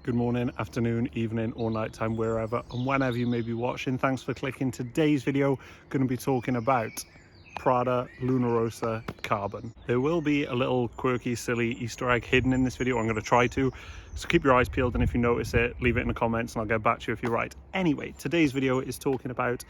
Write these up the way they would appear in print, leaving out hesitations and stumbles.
Good morning, afternoon, evening, or nighttime, wherever and whenever you may be watching. Thanks for clicking. Today's video, going to be talking about Prada Rossa Carbon. There will be a little quirky, silly Easter egg hidden in this video. I'm going to try to. So keep your eyes peeled, and if you notice it, leave it in the comments and I'll get back to you if you're right. Anyway, today's video is talking about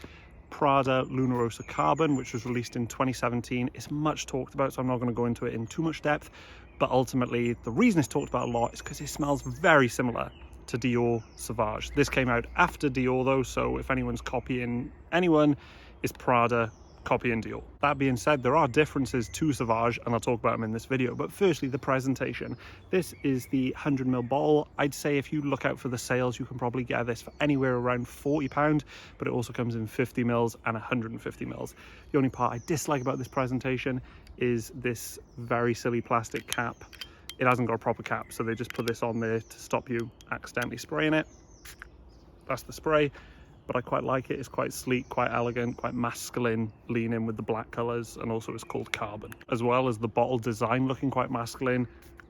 Prada Rossa Carbon, which was released in 2017. It's much talked about, so I'm not going to go into it in too much depth. But ultimately, the reason it's talked about a lot is because it smells very similar to Dior Sauvage. This came out after Dior though, so if anyone's copying anyone, it's Prada copying Dior. That being said, there are differences to Sauvage, and I'll talk about them in this video. But firstly, the presentation. This is the 100ml bottle. I'd say if you look out for the sales, you can probably get this for anywhere around £40, but it also comes in 50ml and 150ml. The only part I dislike about this presentation is this very silly plastic cap. It hasn't got a proper cap, so they just put this on there to stop you accidentally spraying it. That's the spray. But I quite like it. It's quite sleek, quite elegant, quite masculine, lean in with the black colours, and also it's called Carbon. As well as the bottle design looking quite masculine,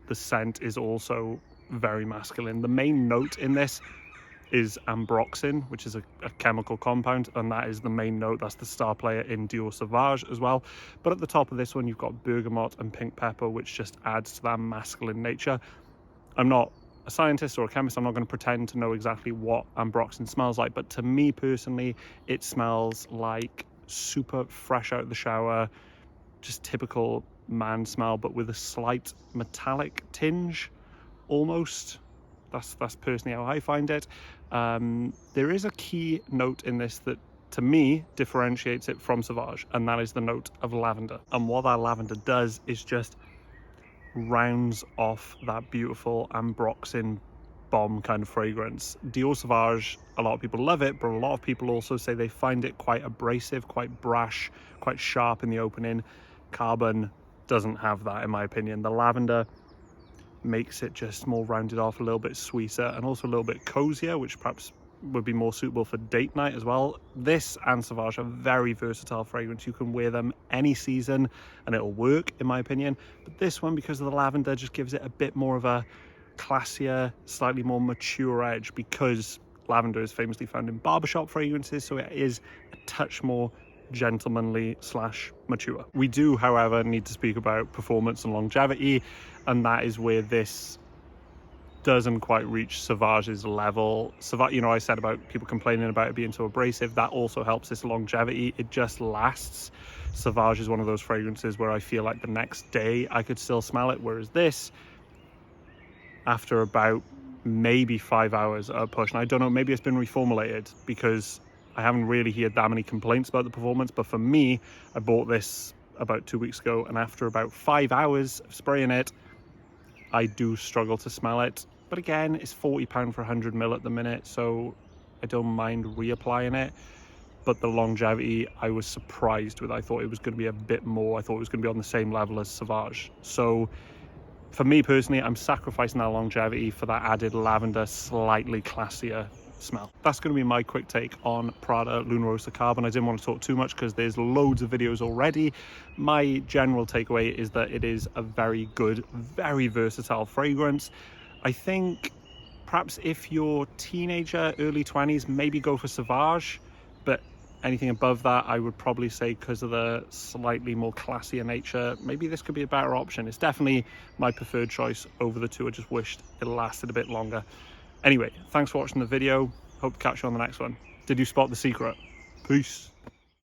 the scent is also very masculine. The main note in this is ambroxan, which is a chemical compound, and that is the main note. That's the star player in Dior Sauvage as well. But at the top of this one, you've got bergamot and pink pepper, which just adds to that masculine nature. I'm not a scientist or a chemist. I'm not going to pretend to know exactly what ambroxan smells like, but to me personally, it smells like super fresh out of the shower, just typical man smell, but with a slight metallic tinge almost. That's personally how I find it. There is a key note in this that to me differentiates it from Sauvage, and that is the note of lavender. And what that lavender does is just rounds off that beautiful ambroxan bomb kind of fragrance. Dior Sauvage, a lot of people love it, but a lot of people also say they find it quite abrasive, quite brash, quite sharp in the opening. Carbon doesn't have that, in my opinion. The lavender makes it just more rounded off, a little bit sweeter, and also a little bit cozier, which perhaps would be more suitable for date night as well. This and Sauvage are very versatile fragrance. You can wear them any season and it'll work, in my opinion. But this one, because of the lavender, just gives it a bit more of a classier, slightly more mature edge, because lavender is famously found in barbershop fragrances, so it is a touch more gentlemanly / mature. We do, however, need to speak about performance and longevity, and that is where this doesn't quite reach Sauvage's level. Sauvage, you know, I said about people complaining about it being so abrasive, that also helps this longevity. It just lasts. Sauvage is one of those fragrances where I feel like the next day I could still smell it, whereas this, after about maybe 5 hours at a push, and I don't know, maybe it's been reformulated, because I haven't really heard that many complaints about the performance. But for me, I bought this about 2 weeks ago, and after about 5 hours of spraying it, I do struggle to smell it. But again, it's £40 for 100ml at the minute, so I don't mind reapplying it. But the longevity, I was surprised with. I thought it was going to be a bit more. I thought it was going to be on the same level as Sauvage. So for me personally, I'm sacrificing that longevity for that added lavender, slightly classier smell. That's going to be my quick take on Prada Rossa Carbon. I didn't want to talk too much because there's loads of videos already. My general takeaway is that it is a very good, very versatile fragrance. I think perhaps if you're teenager, early 20s, maybe go for Sauvage, but anything above that, I would probably say, because of the slightly more classier nature, maybe this could be a better option. It's definitely my preferred choice over the two. I just wished it lasted a bit longer. Anyway, thanks for watching the video. Hope to catch you on the next one. Did you spot the secret? Peace.